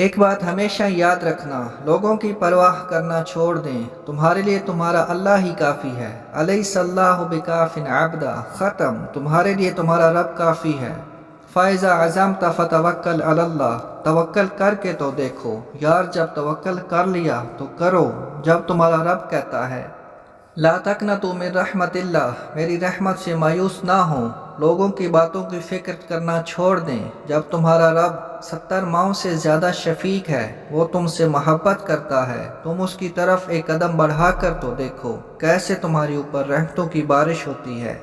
ایک بات ہمیشہ یاد رکھنا، لوگوں کی پرواہ کرنا چھوڑ دیں، تمہارے لیے تمہارا اللہ ہی کافی ہے۔ الیس اللہ بکاف عبدا، ختم، تمہارے لیے تمہارا رب کافی ہے۔ فَإِذَا عَزَمْتَ فَتَوَكَّلْ عَلَى اللَّهِ، توکل کر کے تو دیکھو یار، جب توکل کر لیا تو کرو جب تمہارا رب کہتا ہے۔ لا تقنطوا من رحمت اللہ، میری رحمت سے مایوس نہ ہوں، لوگوں کی باتوں کی فکر کرنا چھوڑ دیں۔ جب تمہارا رب 70 ماؤں سے زیادہ شفیق ہے، وہ تم سے محبت کرتا ہے، تم اس کی طرف ایک قدم بڑھا کر تو دیکھو کیسے تمہاری اوپر رحمتوں کی بارش ہوتی ہے،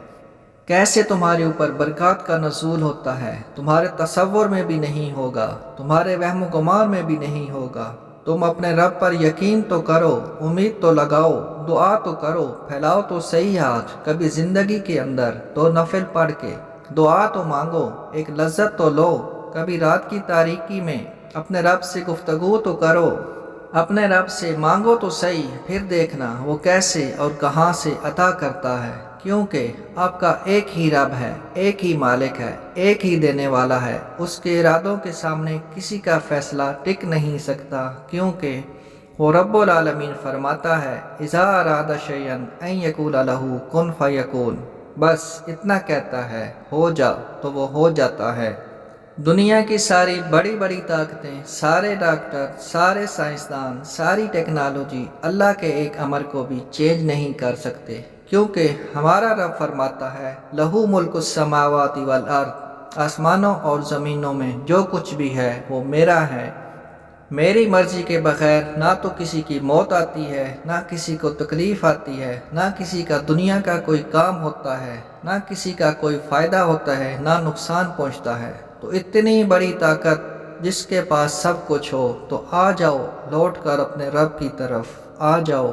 کیسے تمہارے اوپر برکات کا نزول ہوتا ہے، تمہارے تصور میں بھی نہیں ہوگا، تمہارے وہم و گمان میں بھی نہیں ہوگا۔ تم اپنے رب پر یقین تو کرو، امید تو لگاؤ، دعا تو کرو، پھیلاؤ تو صحیح ہاتھ، کبھی زندگی کے اندر 2 نفل پڑھ کے دعا تو مانگو، ایک لذت تو لو، کبھی رات کی تاریکی میں اپنے رب سے گفتگو تو کرو، اپنے رب سے مانگو تو صحیح، پھر دیکھنا وہ کیسے اور کہاں سے عطا کرتا ہے، کیونکہ آپ کا ایک ہی رب ہے، ایک ہی مالک ہے، ایک ہی دینے والا ہے۔ اس کے ارادوں کے سامنے کسی کا فیصلہ ٹک نہیں سکتا، کیونکہ وہ رب العالمین فرماتا ہے اذا اراد شیئا ان یقول لہ کن فیکون، بس اتنا کہتا ہے ہو جا تو وہ ہو جاتا ہے۔ دنیا کی ساری بڑی بڑی طاقتیں، سارے ڈاکٹر، سارے سائنسدان، ساری ٹیکنالوجی اللہ کے ایک امر کو بھی چینج نہیں کر سکتے، کیونکہ ہمارا رب فرماتا ہے لہو ملک السماوات والارض، آسمانوں اور زمینوں میں جو کچھ بھی ہے وہ میرا ہے، میری مرضی کے بغیر نہ تو کسی کی موت آتی ہے، نہ کسی کو تکلیف آتی ہے، نہ کسی کا دنیا کا کوئی کام ہوتا ہے، نہ کسی کا کوئی فائدہ ہوتا ہے، نہ نقصان پہنچتا ہے۔ تو اتنی بڑی طاقت جس کے پاس سب کچھ ہو، تو آ جاؤ لوٹ کر اپنے رب کی طرف، آ جاؤ۔